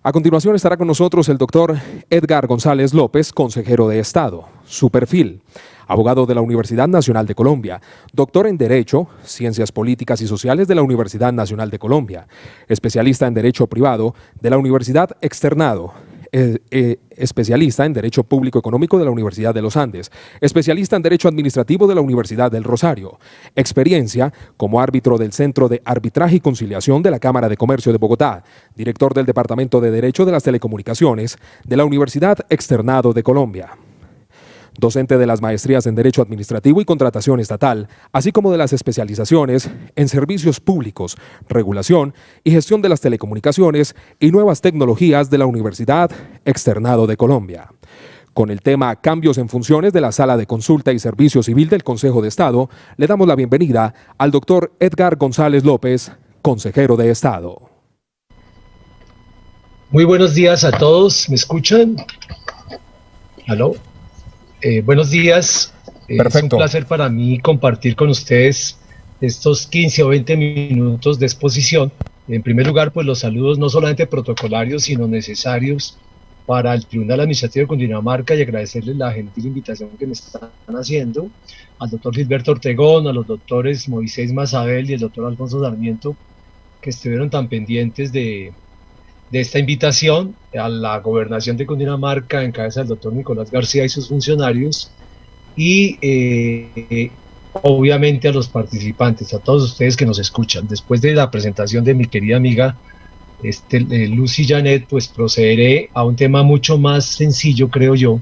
A continuación estará con nosotros el doctor Edgar González López, consejero de Estado. Su perfil: abogado de la Universidad Nacional de Colombia, doctor en Derecho, Ciencias Políticas y Sociales de la Universidad Nacional de Colombia, especialista en Derecho Privado de la Universidad Externado, especialista en Derecho Público Económico de la Universidad de los Andes, especialista en Derecho Administrativo de la Universidad del Rosario, experiencia como árbitro del Centro de Arbitraje y Conciliación de la Cámara de Comercio de Bogotá, director del Departamento de Derecho de las Telecomunicaciones de la Universidad Externado de Colombia. Docente de las maestrías en Derecho Administrativo y Contratación Estatal, así como de las especializaciones en Servicios Públicos, Regulación y Gestión de las Telecomunicaciones y Nuevas Tecnologías de la Universidad Externado de Colombia. Con el tema Cambios en funciones de la Sala de Consulta y Servicio Civil del Consejo de Estado, le damos la bienvenida al doctor Edgar González López, consejero de Estado. Muy buenos días a todos, ¿me escuchan? ¿Aló? Buenos días. Perfecto. Es un placer para mí compartir con ustedes estos 15 o 20 minutos de exposición. En primer lugar, pues los saludos no solamente protocolarios, sino necesarios para el Tribunal Administrativo de Cundinamarca y agradecerles la gentil invitación que me están haciendo, al doctor Gilberto Ortegón, a los doctores Moisés Mazabel y el doctor Alfonso Sarmiento, que estuvieron tan pendientes de esta invitación, a la Gobernación de Cundinamarca en cabeza del doctor Nicolás García y sus funcionarios, y obviamente a los participantes, a todos ustedes que nos escuchan. Después de la presentación de mi querida amiga Lucy Janet, pues procederé a un tema mucho más sencillo, creo yo,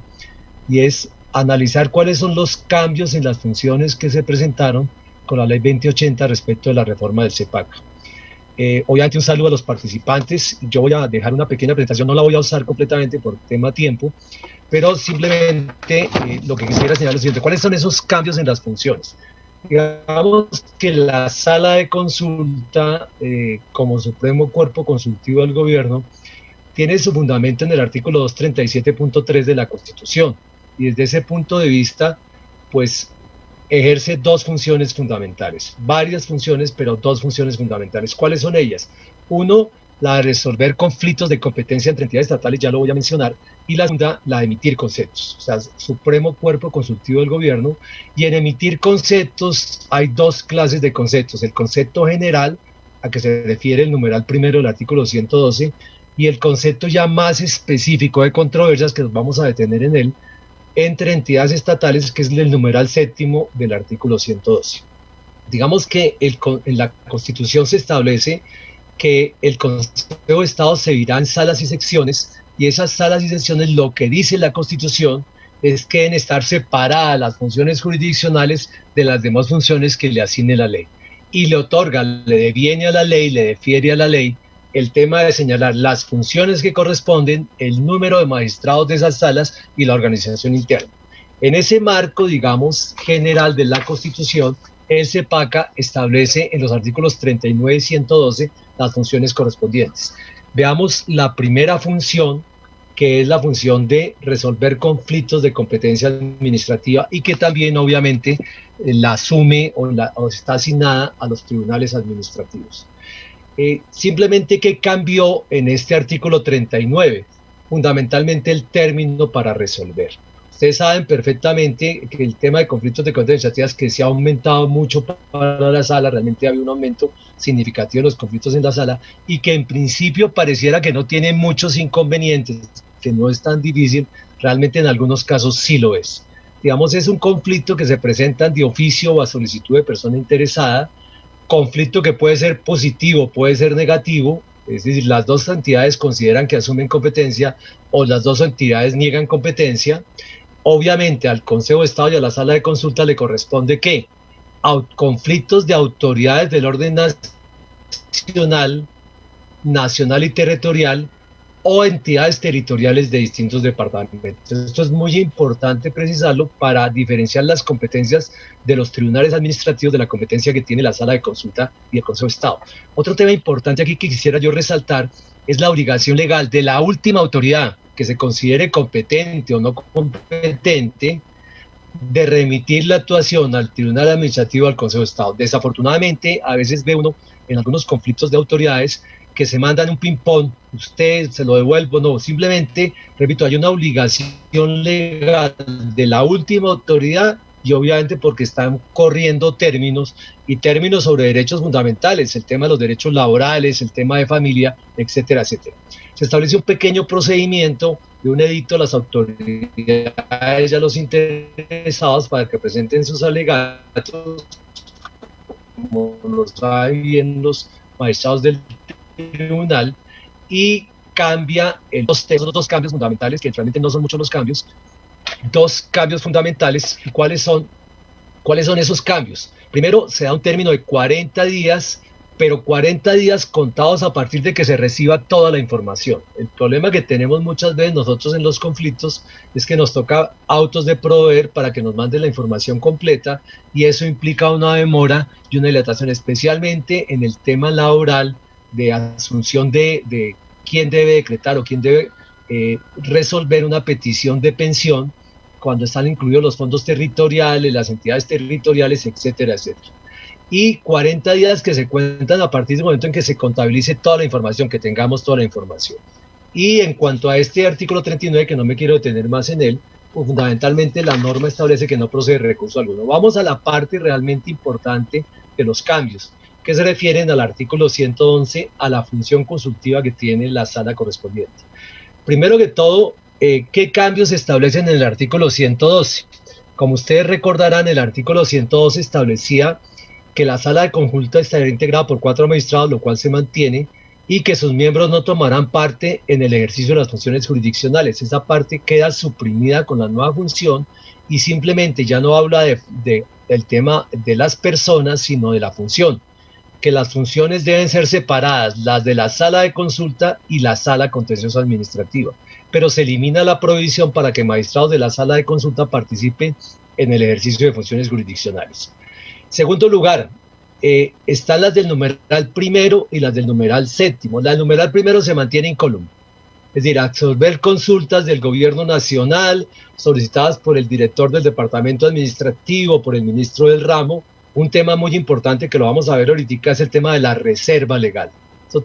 y es analizar cuáles son los cambios en las funciones que se presentaron con la ley 2080 respecto de la reforma del CEPAC. Obviamente un saludo a los participantes. Yo voy a dejar una pequeña presentación, no la voy a usar completamente por tema tiempo, pero simplemente lo que quisiera señalar es lo siguiente: ¿cuáles son esos cambios en las funciones? Digamos que la sala de consulta, como supremo cuerpo consultivo del gobierno, tiene su fundamento en el artículo 237.3 de la Constitución, y desde ese punto de vista, pues ejerce dos funciones fundamentales, varias funciones, pero dos funciones fundamentales. ¿Cuáles son ellas? Uno, la de resolver conflictos de competencia entre entidades estatales, ya lo voy a mencionar, y la segunda, la de emitir conceptos, o sea, supremo cuerpo consultivo del gobierno. Y en emitir conceptos hay dos clases de conceptos: el concepto general, a que se refiere el numeral primero del artículo 112, y el concepto ya más específico de controversias, que nos vamos a detener en él, entre entidades estatales, que es el numeral séptimo del artículo 112. Digamos que en la Constitución se establece que el Consejo de Estado se dividirá en salas y secciones, y esas salas y secciones, lo que dice la Constitución es que deben estar separadas las funciones jurisdiccionales de las demás funciones que le asigne la ley, y le otorga, le deviene a la ley, le defiere a la ley el tema de señalar las funciones que corresponden, el número de magistrados de esas salas y la organización interna. En ese marco, digamos, general de la Constitución, el CEPACA establece en los artículos 39 y 112 las funciones correspondientes. Veamos la primera función, que es la función de resolver conflictos de competencia administrativa, y que también obviamente la asume o está asignada a los tribunales administrativos. Simplemente, ¿qué cambió en este artículo 39? Fundamentalmente el término para resolver. Ustedes saben perfectamente que el tema de conflictos de competencia administrativas, que se ha aumentado mucho para la sala, realmente había un aumento significativo de los conflictos en la sala, y que en principio pareciera que no tiene muchos inconvenientes, que no es tan difícil, realmente en algunos casos sí lo es. Digamos, es un conflicto que se presenta de oficio o a solicitud de persona interesada, conflicto que puede ser positivo, puede ser negativo, es decir, las dos entidades consideran que asumen competencia o las dos entidades niegan competencia. Obviamente al Consejo de Estado y a la sala de consulta le corresponde ¿qué? Conflictos de autoridades del orden nacional y territorial, o entidades territoriales de distintos departamentos. Esto es muy importante precisarlo para diferenciar las competencias de los tribunales administrativos de la competencia que tiene la sala de consulta y el Consejo de Estado. Otro tema importante aquí que quisiera yo resaltar es la obligación legal de la última autoridad que se considere competente o no competente de remitir la actuación al Tribunal Administrativo, al Consejo de Estado. Desafortunadamente, a veces ve uno en algunos conflictos de autoridades que se mandan un ping-pong, usted se lo devuelvo, no, simplemente, repito, hay una obligación legal de la última autoridad y obviamente porque están corriendo términos y términos sobre derechos fundamentales, el tema de los derechos laborales, el tema de familia, etcétera, etcétera. Se establece un pequeño procedimiento de un edicto a las autoridades y a los interesados para que presenten sus alegatos, como lo saben bien los magistrados del tribunal, y cambia los dos cambios fundamentales, que realmente no son muchos los cambios, dos cambios fundamentales. ¿Y cuáles son esos cambios? Primero, se da un término de 40 días, pero 40 días contados a partir de que se reciba toda la información. El problema que tenemos muchas veces nosotros en los conflictos es que nos toca autos de proveer para que nos manden la información completa, y eso implica una demora y una dilatación, especialmente en el tema laboral de asunción de quién debe decretar o quién debe resolver una petición de pensión cuando están incluidos los fondos territoriales, las entidades territoriales, etcétera, etcétera. Y 40 días que se cuentan a partir del momento en que se contabilice toda la información, que tengamos toda la información. Y en cuanto a este artículo 39, que no me quiero detener más en él, pues fundamentalmente la norma establece que no procede recurso alguno. Vamos a la parte realmente importante de los cambios, que se refieren al artículo 111, a la función consultiva que tiene la sala correspondiente. Primero que todo, ¿qué cambios se establecen en el artículo 112? Como ustedes recordarán, el artículo 112 establecía que la sala de consulta estaría integrada por 4 magistrados, lo cual se mantiene, y que sus miembros no tomarán parte en el ejercicio de las funciones jurisdiccionales. Esa parte queda suprimida con la nueva función y simplemente ya no habla del tema de las personas, sino de la función, que las funciones deben ser separadas, las de la sala de consulta y la sala contenciosa administrativa, pero se elimina la prohibición para que magistrados de la sala de consulta participen en el ejercicio de funciones jurisdiccionales. Segundo lugar, están las del numeral primero y las del numeral séptimo. La del numeral primero se mantiene incólume, es decir, absorber consultas del gobierno nacional solicitadas por el director del departamento administrativo, por el ministro del ramo. Un tema muy importante que lo vamos a ver ahorita es el tema de la reserva legal.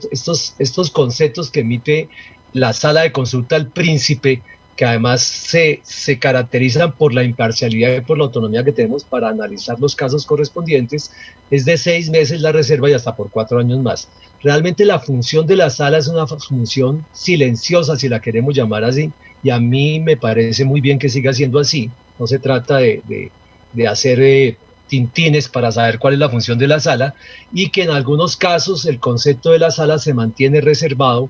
Estos conceptos que emite la sala de consulta al príncipe, que además se caracterizan por la imparcialidad y por la autonomía que tenemos para analizar los casos correspondientes, es de 6 meses la reserva y hasta por 4 años más. Realmente la función de la sala es una función silenciosa, si la queremos llamar así, y a mí me parece muy bien que siga siendo así. No se trata de hacer tintines para saber cuál es la función de la sala, y que en algunos casos el concepto de la sala se mantiene reservado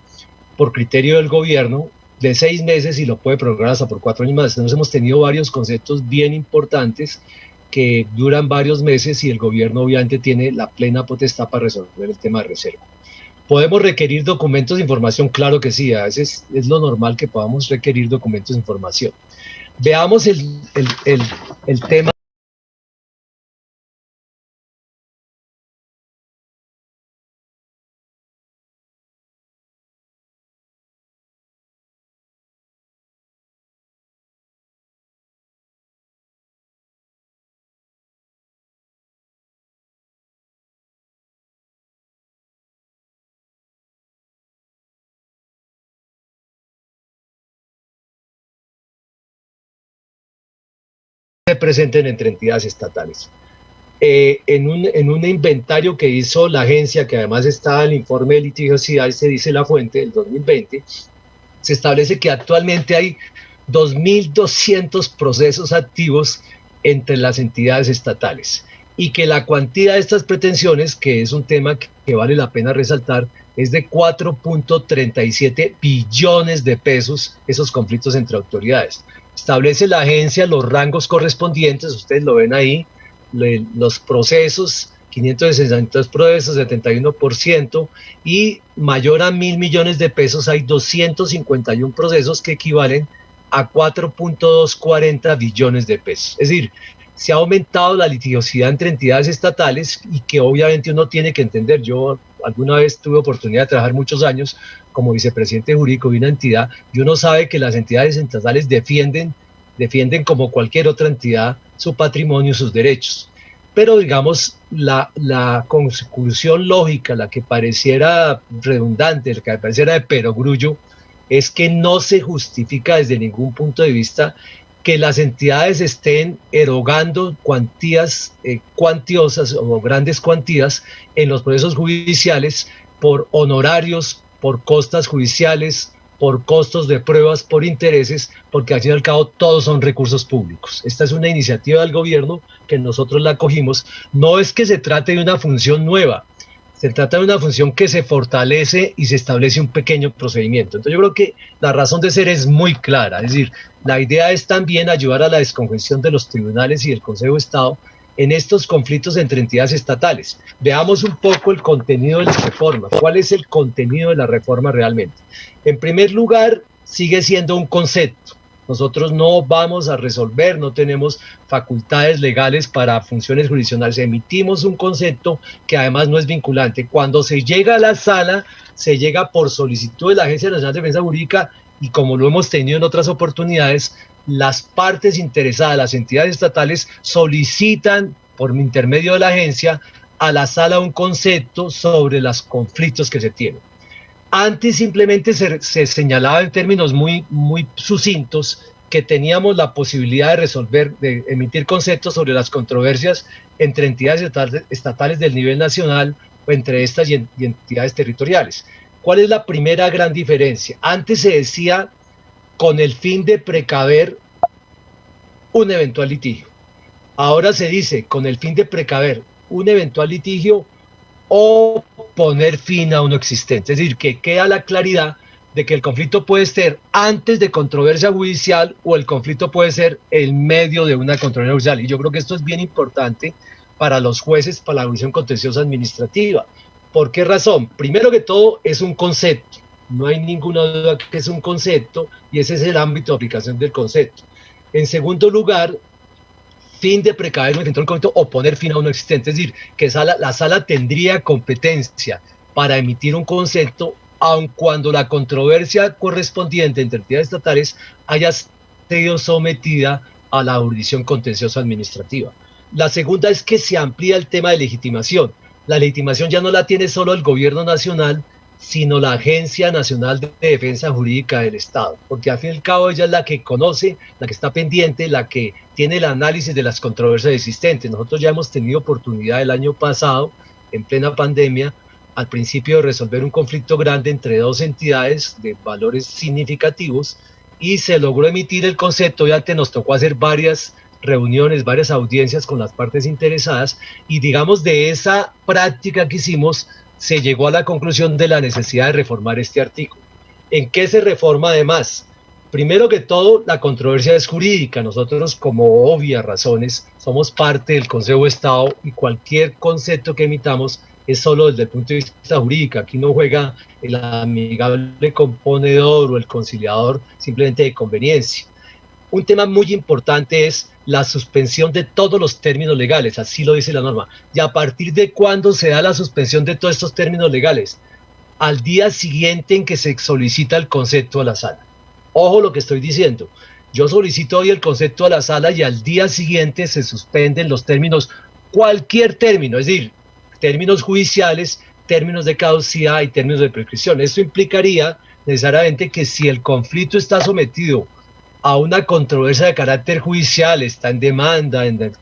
por criterio del gobierno de 6 meses y lo puede prorrogar hasta por 4 años más. Entonces hemos tenido varios conceptos bien importantes que duran varios meses y el gobierno obviamente tiene la plena potestad para resolver el tema de reserva. ¿Podemos requerir documentos de información? Claro que sí, a veces es lo normal que podamos requerir documentos de información. Veamos el tema. Se presenten entre entidades estatales. En un inventario que hizo la agencia, que además está en el informe de litigiosidad, se dice la fuente del 2020, se establece que actualmente hay 2.200 procesos activos entre las entidades estatales y que la cuantía de estas pretensiones, que es un tema que vale la pena resaltar, es de 4.37 billones de pesos, esos conflictos entre autoridades. Establece la agencia los rangos correspondientes, ustedes lo ven ahí, los procesos, 562 procesos, 71%, y mayor a 1.000 millones de pesos hay 251 procesos que equivalen a 4.240 billones de pesos. Es decir, se ha aumentado la litigiosidad entre entidades estatales y que obviamente uno tiene que entender. Yo alguna vez tuve oportunidad de trabajar muchos años como vicepresidente jurídico de una entidad y uno sabe que las entidades estatales defienden como cualquier otra entidad su patrimonio y sus derechos. Pero digamos, la conclusión lógica, la que pareciera redundante, la que pareciera de perogrullo, es que no se justifica desde ningún punto de vista que las entidades estén erogando cuantías cuantiosas o grandes cuantías en los procesos judiciales por honorarios, por costas judiciales, por costos de pruebas, por intereses, porque al fin y al cabo todos son recursos públicos. Esta es una iniciativa del gobierno que nosotros la acogimos. No es que se trate de una función nueva, se trata de una función que se fortalece y se establece un pequeño procedimiento. Entonces yo creo que la razón de ser es muy clara, es decir, la idea es también ayudar a la descongestión de los tribunales y del Consejo de Estado en estos conflictos entre entidades estatales. Veamos un poco el contenido de la reforma. ¿Cuál es el contenido de la reforma realmente? En primer lugar, sigue siendo un concepto. Nosotros no vamos a resolver, no tenemos facultades legales para funciones jurisdiccionales. Emitimos un concepto que además no es vinculante. Cuando se llega a la sala, se llega por solicitud de la Agencia Nacional de Defensa Jurídica y como lo hemos tenido en otras oportunidades, las partes interesadas, las entidades estatales, solicitan por intermedio de la agencia a la sala un concepto sobre los conflictos que se tienen. Antes simplemente se señalaba en términos muy sucintos que teníamos la posibilidad de resolver, de emitir conceptos sobre las controversias entre entidades estatales del nivel nacional o entre estas y entidades territoriales. ¿Cuál es la primera gran diferencia? Antes se decía con el fin de precaver un eventual litigio. Ahora se dice con el fin de precaver un eventual litigio o poner fin a uno existente. Es decir, que queda la claridad de que el conflicto puede ser antes de controversia judicial o el conflicto puede ser en medio de una controversia judicial. Y yo creo que esto es bien importante para los jueces, para la jurisdicción contenciosa administrativa. ¿Por qué razón? Primero que todo, es un concepto. No hay ninguna duda que es un concepto y ese es el ámbito de aplicación del concepto. En segundo lugar, fin de precaver un eventual conflicto o poner fin a uno existente. Es decir, que la sala tendría competencia para emitir un concepto aun cuando la controversia correspondiente entre entidades estatales haya sido sometida a la jurisdicción contenciosa administrativa. La segunda es que se amplía el tema de legitimación. La legitimación ya no la tiene solo el gobierno nacional, sino la Agencia Nacional de Defensa Jurídica del Estado, porque al fin y al cabo ella es la que conoce, la que está pendiente, la que tiene el análisis de las controversias existentes. Nosotros ya hemos tenido oportunidad el año pasado, en plena pandemia, al principio de resolver un conflicto grande entre dos entidades de valores significativos y se logró emitir el concepto. Ya nos tocó hacer varias reuniones, varias audiencias con las partes interesadas y digamos de esa práctica que hicimos se llegó a la conclusión de la necesidad de reformar este artículo. ¿En qué se reforma además? Primero que todo, la controversia es jurídica. Nosotros, como obvias razones, somos parte del Consejo de Estado y cualquier concepto que emitamos es solo desde el punto de vista jurídico. Aquí no juega el amigable componedor o el conciliador simplemente de conveniencia. Un tema muy importante es la suspensión de todos los términos legales, así lo dice la norma. ¿Y a partir de cuándo se da la suspensión de todos estos términos legales? Al día siguiente en que se solicita el concepto a la sala. Ojo lo que estoy diciendo. Yo solicito hoy el concepto a la sala y al día siguiente se suspenden los términos, cualquier término, es decir, términos judiciales, términos de caducidad y términos de prescripción. Esto implicaría necesariamente que si el conflicto está sometido a una controversia de carácter judicial, está en demanda, en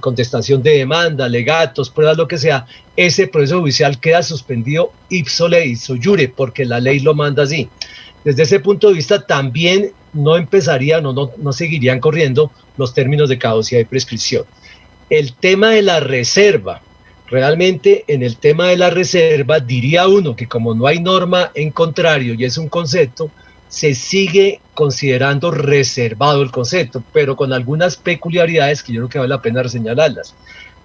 contestación de demanda, alegatos, pruebas, lo que sea, ese proceso judicial queda suspendido ipso lei, ipso iure, porque la ley lo manda así. Desde ese punto de vista también no empezarían o no seguirían corriendo los términos de caducidad y prescripción. El tema de la reserva, realmente en el tema de la reserva diría uno que como no hay norma en contrario y es un concepto, se sigue considerando reservado el concepto, pero con algunas peculiaridades que yo creo que vale la pena señalarlas.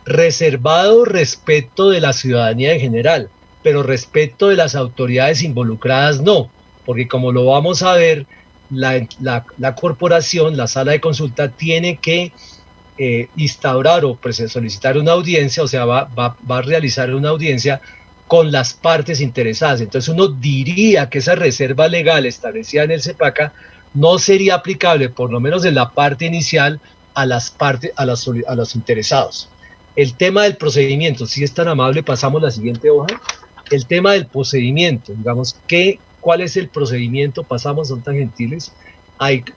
Reservado respecto de la ciudadanía en general, pero respecto de las autoridades involucradas no, porque como lo vamos a ver, la corporación, la sala de consulta, tiene que instaurar o solicitar una audiencia, o sea, va a realizar una audiencia con las partes interesadas. Entonces uno diría que esa reserva legal establecida en el CEPACA no sería aplicable, por lo menos en la parte inicial, a los interesados. El tema del procedimiento, si es tan amable, pasamos la siguiente hoja. El tema del procedimiento, digamos, ¿cuál es el procedimiento? Pasamos, son tan gentiles.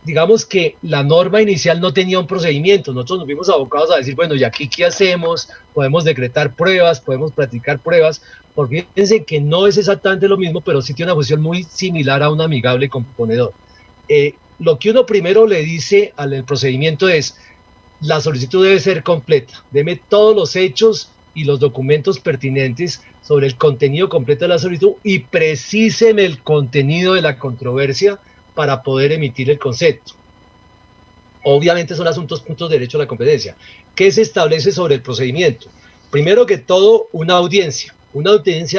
Digamos que la norma inicial no tenía un procedimiento, nosotros nos vimos abocados a decir, bueno, ¿y aquí qué hacemos? Podemos decretar pruebas, podemos practicar pruebas, porque fíjense que no es exactamente lo mismo, pero sí tiene una función muy similar a un amigable componedor. Lo que uno primero le dice al procedimiento es, la solicitud debe ser completa, deme todos los hechos y los documentos pertinentes sobre el contenido completo de la solicitud y precíseme el contenido de la controversia para poder emitir el concepto. Obviamente son puntos de derecho a la competencia. ¿Qué se establece sobre el procedimiento? Primero que todo, una audiencia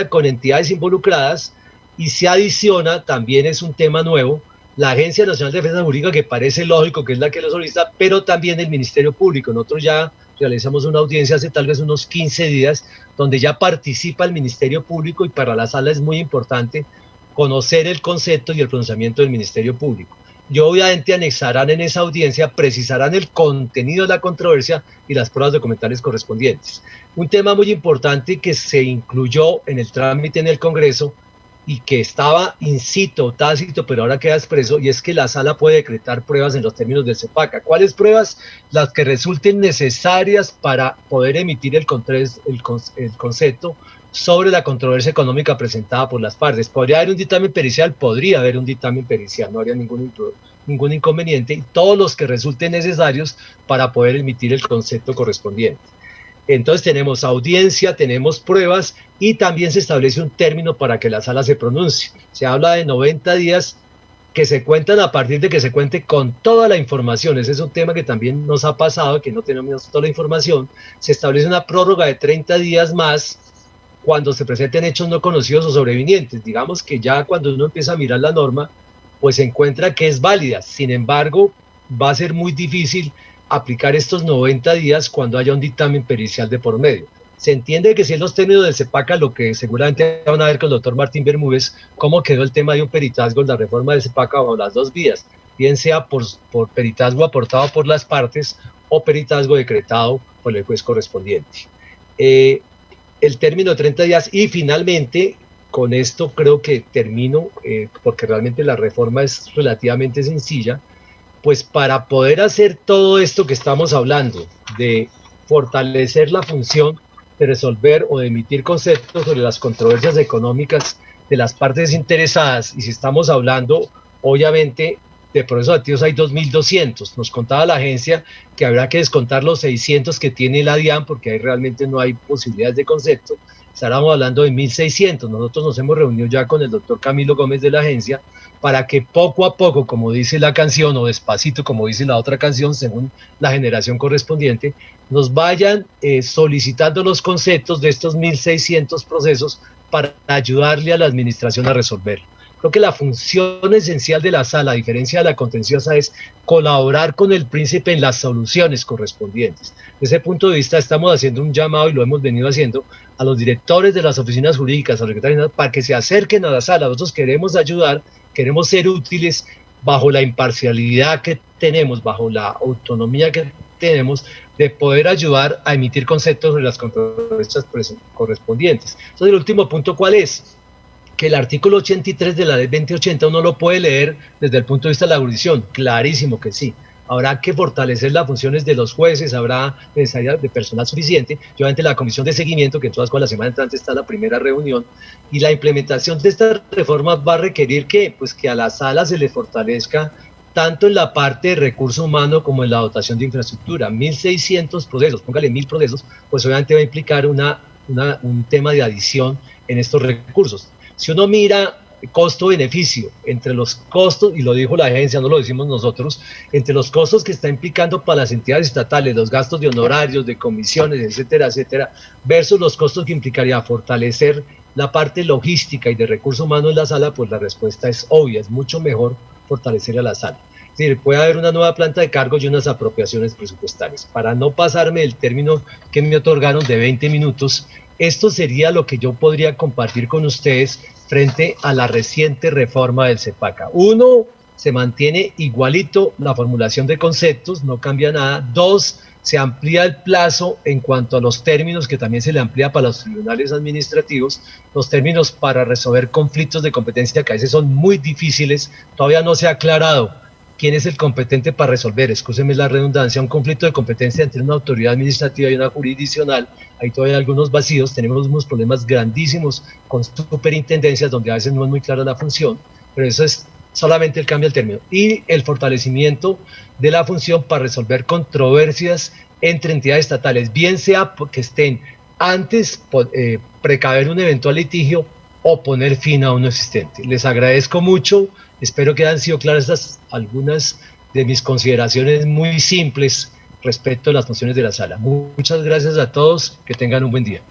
con entidades involucradas, y se adiciona, también es un tema nuevo, la Agencia Nacional de Defensa Jurídica, que parece lógico que es la que lo solicita, pero también el Ministerio Público. Nosotros ya realizamos una audiencia hace tal vez unos 15 días, donde ya participa el Ministerio Público, y para la sala es muy importante conocer el concepto y el pronunciamiento del Ministerio Público. Y obviamente anexarán en esa audiencia, precisarán el contenido de la controversia y las pruebas documentales correspondientes. Un tema muy importante que se incluyó en el trámite en el Congreso y que estaba incito, tácito, pero ahora queda expreso, y es que la sala puede decretar pruebas en los términos del CEPACA. ¿Cuáles pruebas? Las que resulten necesarias para poder emitir el concepto sobre la controversia económica presentada por las partes. ¿Podría haber un dictamen pericial? Podría haber un dictamen pericial, no habría ningún inconveniente, y todos los que resulten necesarios para poder emitir el concepto correspondiente. Entonces tenemos audiencia, tenemos pruebas, y también se establece un término para que la sala se pronuncie. Se habla de 90 días que se cuentan a partir de que se cuente con toda la información. Ese es un tema que también nos ha pasado, que no tenemos toda la información. Se establece una prórroga de 30 días más cuando se presenten hechos no conocidos o sobrevinientes. Digamos que ya cuando uno empieza a mirar la norma, pues se encuentra que es válida. Sin embargo, va a ser muy difícil aplicar estos 90 días cuando haya un dictamen pericial de por medio. Se entiende que si en los términos del CEPACA, lo que seguramente van a ver con el doctor Martín Bermúdez, cómo quedó el tema de un peritazgo en la reforma del CEPACA bajo las dos vías, bien sea por peritazgo aportado por las partes o peritazgo decretado por el juez correspondiente. El término de 30 días, y finalmente, con esto creo que termino, porque realmente la reforma es relativamente sencilla, pues para poder hacer todo esto que estamos hablando, de fortalecer la función de resolver o de emitir conceptos sobre las controversias económicas de las partes interesadas, y si estamos hablando, obviamente, de procesos activos hay 2.200. Nos contaba la agencia que habrá que descontar los 600 que tiene la DIAN, porque ahí realmente no hay posibilidades de concepto. Estábamos hablando de 1.600. Nosotros nos hemos reunido ya con el doctor Camilo Gómez de la agencia para que poco a poco, como dice la canción, o despacito, como dice la otra canción, según la generación correspondiente, nos vayan solicitando los conceptos de estos 1.600 procesos para ayudarle a la administración a resolver. Creo que la función esencial de la sala, a diferencia de la contenciosa, es colaborar con el príncipe en las soluciones correspondientes. Desde ese punto de vista estamos haciendo un llamado, y lo hemos venido haciendo, a los directores de las oficinas jurídicas, a los secretarios, para que se acerquen a la sala. Nosotros queremos ayudar, queremos ser útiles bajo la imparcialidad que tenemos, bajo la autonomía que tenemos, de poder ayudar a emitir conceptos sobre las controversias correspondientes. Entonces, el último punto, ¿cuál es? Que el artículo 83 de la ley 2080 uno lo puede leer desde el punto de vista de la jurisdicción, clarísimo que sí. Habrá que fortalecer las funciones de los jueces, habrá necesidad de personal suficiente, y obviamente la comisión de seguimiento, que en todas la semana entrante está la primera reunión, y la implementación de esta reforma va a requerir que a la sala se le fortalezca tanto en la parte de recurso humano como en la dotación de infraestructura. 1.600 procesos, póngale 1.000 procesos, pues obviamente va a implicar un tema de adición en estos recursos. Si uno mira costo-beneficio, entre los costos, y lo dijo la agencia, no lo decimos nosotros, entre los costos que está implicando para las entidades estatales, los gastos de honorarios, de comisiones, etcétera, etcétera, versus los costos que implicaría fortalecer la parte logística y de recurso humano en la sala, pues la respuesta es obvia, es mucho mejor fortalecer a la sala. Es decir, puede haber una nueva planta de cargos y unas apropiaciones presupuestarias. Para no pasarme el término que me otorgaron de 20 minutos, esto sería lo que yo podría compartir con ustedes frente a la reciente reforma del CEPACA. Uno, se mantiene igualito la formulación de conceptos, no cambia nada. 2, se amplía el plazo en cuanto a los términos, que también se le amplía para los tribunales administrativos, los términos para resolver conflictos de competencia que a veces son muy difíciles. Todavía no se ha aclarado quién es el competente para resolver, excúsenme la redundancia, un conflicto de competencia entre una autoridad administrativa y una jurisdiccional. Hay todavía algunos vacíos, tenemos unos problemas grandísimos con superintendencias donde a veces no es muy clara la función, pero eso es solamente el cambio del término. Y el fortalecimiento de la función para resolver controversias entre entidades estatales, bien sea porque estén antes, precaver un eventual litigio o poner fin a uno existente. Les agradezco mucho, espero que hayan sido claras algunas de mis consideraciones muy simples respecto a las funciones de la sala. Muchas gracias a todos, que tengan un buen día.